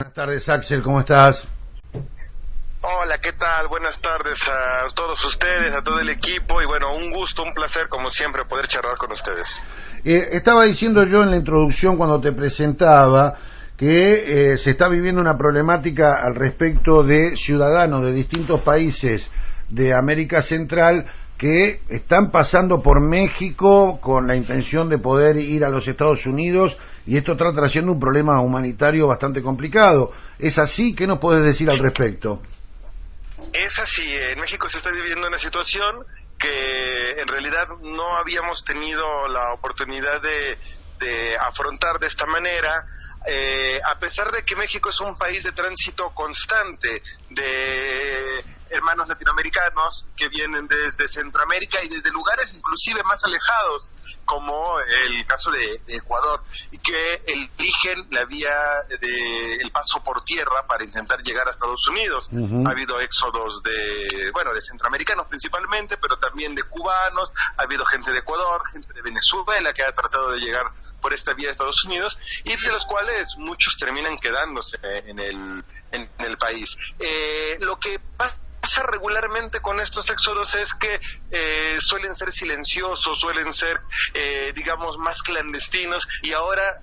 Buenas tardes, Axel, ¿cómo estás? Hola, ¿qué tal? Buenas tardes a todos ustedes, a todo el equipo y bueno, un gusto, un placer como siempre poder charlar con ustedes. Estaba diciendo yo en la introducción cuando te presentaba que se está viviendo una problemática al respecto de ciudadanos de distintos países de América Central que están pasando por México con la intención de poder ir a los Estados Unidos y esto está trayendo un problema humanitario bastante complicado. ¿Es así? ¿Qué nos puedes decir al respecto? Es así, en México se está viviendo una situación que en realidad no habíamos tenido la oportunidad de afrontar de esta manera, a pesar de que México es un país de tránsito constante de hermanos latinoamericanos que vienen desde Centroamérica y desde lugares inclusive más alejados, como el caso de Ecuador, y que eligen la vía del paso por tierra para intentar llegar a Estados Unidos. Ha habido éxodos de centroamericanos principalmente, pero también de cubanos, ha habido gente de Ecuador, gente de Venezuela que ha tratado de llegar por esta vía a Estados Unidos, y de los cuales muchos terminan quedándose en el país. Lo que pasa regularmente con estos éxodos es que suelen ser silenciosos, suelen ser digamos más clandestinos, y ahora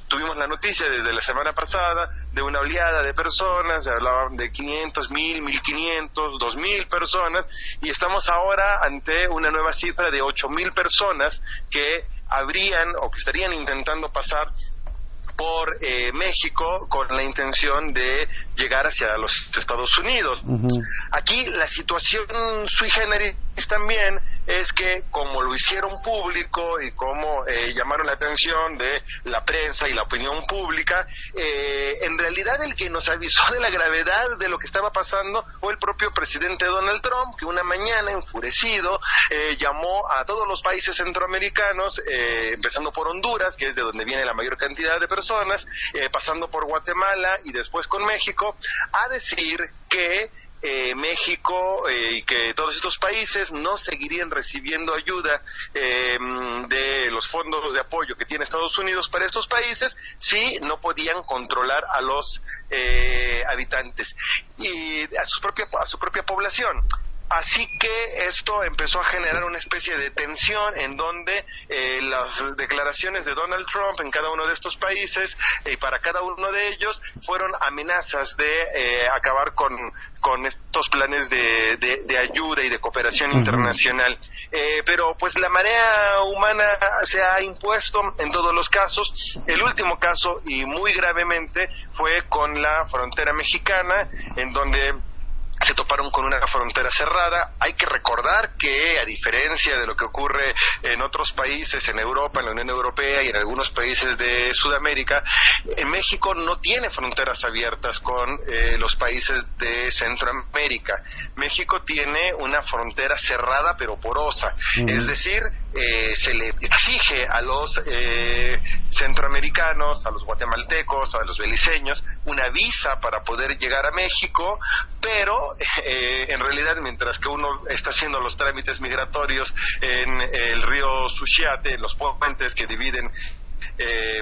tuvimos la noticia desde la semana pasada de una oleada de personas, se hablaban de 500, 1000, 1500, 2000 personas, y estamos ahora ante una nueva cifra de 8000 personas que habrían o que estarían intentando pasar por México con la intención de llegar hacia los Estados Unidos. Aquí la situación sui generis también es que como lo hicieron público y como llamaron la atención de la prensa y la opinión pública, en realidad el que nos avisó de la gravedad de lo que estaba pasando fue el propio presidente Donald Trump, que una mañana enfurecido llamó a todos los países centroamericanos, empezando por Honduras, que es de donde viene la mayor cantidad de personas, pasando por Guatemala y después con México, a decir que México y que todos estos países no seguirían recibiendo ayuda de los fondos de apoyo que tiene Estados Unidos para estos países si no podían controlar a los habitantes y a su propia población. Así que esto empezó a generar una especie de tensión en donde las declaraciones de Donald Trump en cada uno de estos países y para cada uno de ellos fueron amenazas de acabar con estos planes de ayuda y de cooperación internacional. Pero pues la marea humana se ha impuesto en todos los casos. El último caso, y muy gravemente, fue con la frontera mexicana, en donde se toparon con una frontera cerrada. Hay que recordar que, a diferencia de lo que ocurre en otros países, en Europa, en la Unión Europea y en algunos países de Sudamérica, en México no tiene fronteras abiertas con los países de Centroamérica. México tiene una frontera cerrada pero porosa, es decir, se le exige a los centroamericanos, a los guatemaltecos, a los beliceños, una visa para poder llegar a México, pero en realidad mientras que uno está haciendo los trámites migratorios en el río Suchiate, los puentes que dividen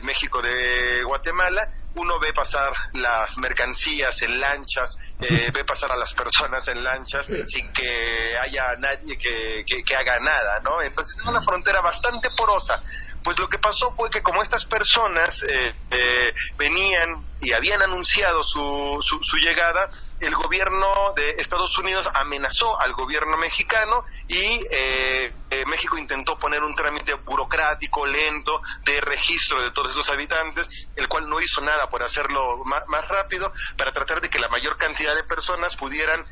México de Guatemala, uno ve pasar las mercancías en lanchas, ve pasar a las personas en lanchas sin que haya nadie que haga nada, ¿no? Entonces es una frontera bastante porosa. Pues lo que pasó fue que como estas personas venían y habían anunciado su llegada, el gobierno de Estados Unidos amenazó al gobierno mexicano y México intentó poner un trámite burocrático, lento, de registro de todos esos habitantes, el cual no hizo nada por hacerlo más rápido, para tratar de que la mayor cantidad de personas pudieran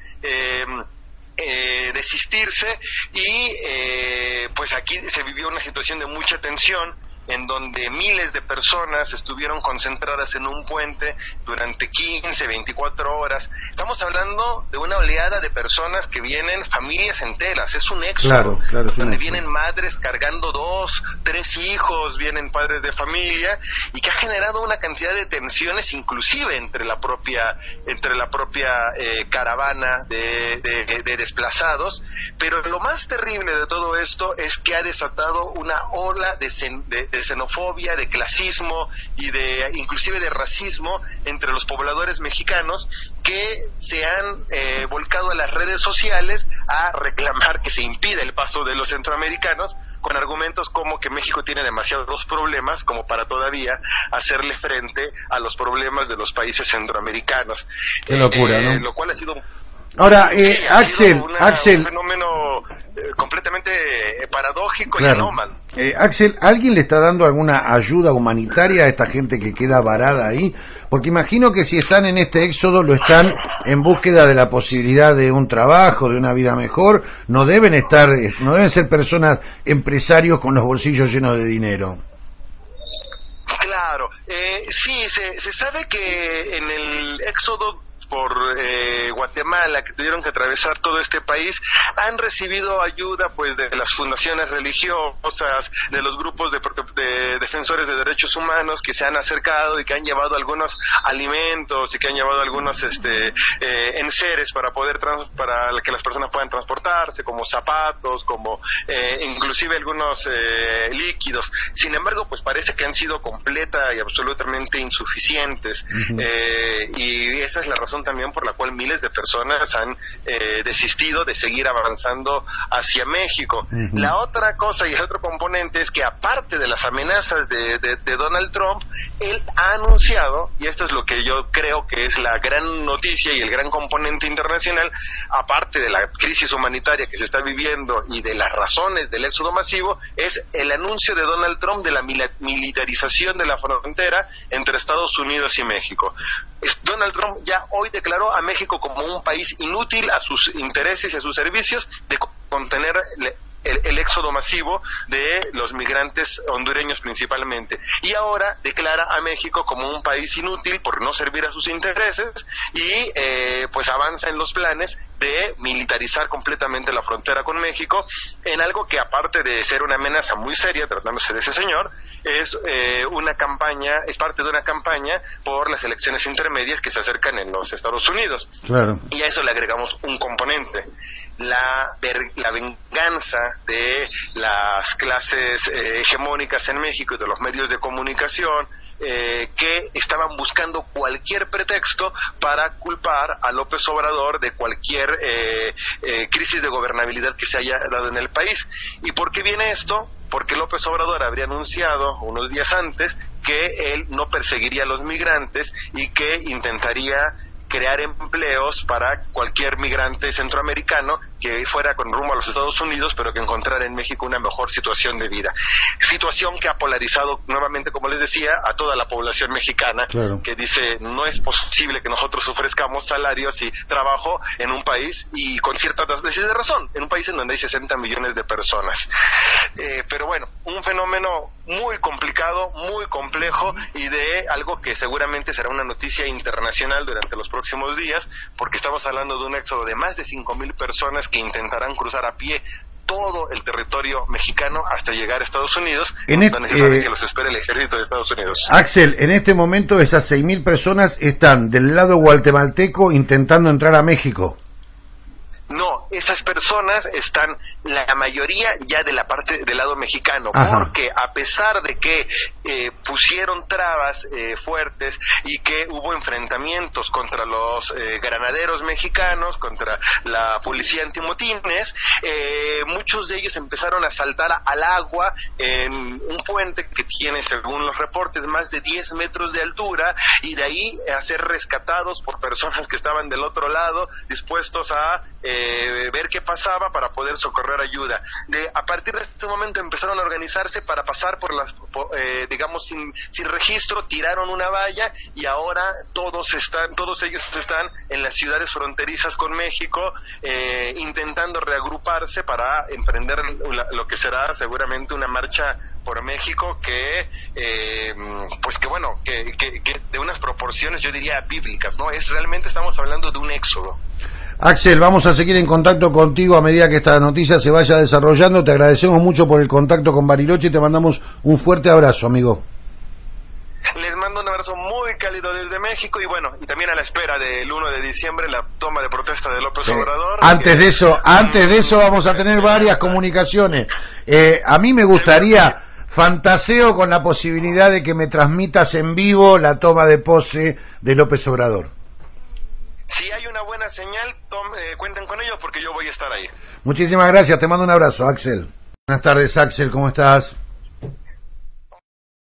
desistirse y pues aquí se vivió una situación de mucha tensión, en donde miles de personas estuvieron concentradas en un puente durante 15, 24 horas. Estamos hablando de una oleada de personas que vienen, familias enteras, es un éxodo, claro, donde vienen madres cargando 2, 3 hijos, vienen padres de familia, y que ha generado una cantidad de tensiones inclusive entre la propia caravana de desplazados. Pero lo más terrible de todo esto es que ha desatado una ola de de xenofobia, de clasismo y de inclusive de racismo entre los pobladores mexicanos que se han volcado a las redes sociales a reclamar que se impida el paso de los centroamericanos, con argumentos como que México tiene demasiados problemas como para todavía hacerle frente a los problemas de los países centroamericanos. Qué locura, ¿no? Lo cual ha sido... Ahora, sí, Axel, un fenómeno completamente paradójico, claro, y anómalo. Axel, ¿alguien le está dando alguna ayuda humanitaria a esta gente que queda varada ahí? Porque imagino que si están en este éxodo lo están en búsqueda de la posibilidad de un trabajo, de una vida mejor. No deben ser personas, empresarios con los bolsillos llenos de dinero. Claro, sí, se sabe que en el éxodo por Guatemala, que tuvieron que atravesar todo este país, han recibido ayuda pues de las fundaciones religiosas, de los grupos de defensores de derechos humanos que se han acercado y que han llevado algunos alimentos y que han llevado algunos enseres para que las personas puedan transportarse, como zapatos, como inclusive algunos líquidos. Sin embargo, pues parece que han sido completa y absolutamente insuficientes. Uh-huh. Y esa es la razón también por la cual miles de personas han desistido de seguir avanzando hacia México. Uh-huh. La otra cosa y el otro componente es que, aparte de las amenazas de Donald Trump, él ha anunciado, y esto es lo que yo creo que es la gran noticia y el gran componente internacional, aparte de la crisis humanitaria que se está viviendo y de las razones del éxodo masivo, es el anuncio de Donald Trump de la militarización de la frontera entre Estados Unidos y México. Donald Trump ya hoy declaró a México como un país inútil a sus intereses y a sus servicios de contener el éxodo masivo de los migrantes hondureños principalmente, y ahora declara a México como un país inútil por no servir a sus intereses y pues avanza en los planes de militarizar completamente la frontera con México, en algo que, aparte de ser una amenaza muy seria tratándose de ese señor, es parte de una campaña por las elecciones intermedias que se acercan en los Estados Unidos. Claro. Y a eso le agregamos un componente: la venganza de las clases hegemónicas en México y de los medios de comunicación, que estaban buscando cualquier pretexto para culpar a López Obrador de cualquier crisis de gobernabilidad que se haya dado en el país. ¿Y por qué viene esto? Porque López Obrador habría anunciado unos días antes que él no perseguiría a los migrantes y que intentaría crear empleos para cualquier migrante centroamericano que fuera con rumbo a los Estados Unidos, pero que encontrara en México una mejor situación de vida. Situación que ha polarizado nuevamente, como les decía, a toda la población mexicana. Claro. Que dice: no es posible que nosotros ofrezcamos salarios y trabajo en un país, y con cierta dosis de razón, en un país en donde hay 60 millones de personas. Pero bueno, un fenómeno muy complicado, muy complejo, y de algo que seguramente será una noticia internacional durante los próximos días, porque estamos hablando de un éxodo de más de 5,000 personas que intentarán cruzar a pie todo el territorio mexicano hasta llegar a Estados Unidos, donde se sabe que los espera el ejército de Estados Unidos. Axel, en este momento esas 6,000 personas están del lado guatemalteco intentando entrar a México. No, esas personas están, la mayoría, ya de la parte del lado mexicano. Ajá. Porque a pesar de que pusieron trabas fuertes y que hubo enfrentamientos contra los granaderos mexicanos, contra la policía antimotines, muchos de ellos empezaron a saltar al agua en un puente que tiene, según los reportes, más de 10 metros de altura, y de ahí a ser rescatados por personas que estaban del otro lado, dispuestos a ver qué pasaba para poder socorrer ayuda. A partir de este momento empezaron a organizarse para pasar digamos sin registro, tiraron una valla, y ahora todos ellos están en las ciudades fronterizas con México, intentando reagruparse para emprender lo que será seguramente una marcha por México que de unas proporciones, yo diría, bíblicas, ¿no? Realmente estamos hablando de un éxodo. Axel, vamos a seguir en contacto contigo a medida que esta noticia se vaya desarrollando. Te agradecemos mucho por el contacto con Bariloche y te mandamos un fuerte abrazo, amigo. Les mando un abrazo muy cálido desde México, y también a la espera del 1 de diciembre, la toma de protesta de López Obrador. Antes de eso vamos a tener varias comunicaciones. A mí me gustaría fantaseo con la posibilidad de que me transmitas en vivo la toma de pose de López Obrador. Si hay una buena señal, cuenten con ello porque yo voy a estar ahí. Muchísimas gracias, te mando un abrazo, Axel. Buenas tardes, Axel, ¿cómo estás?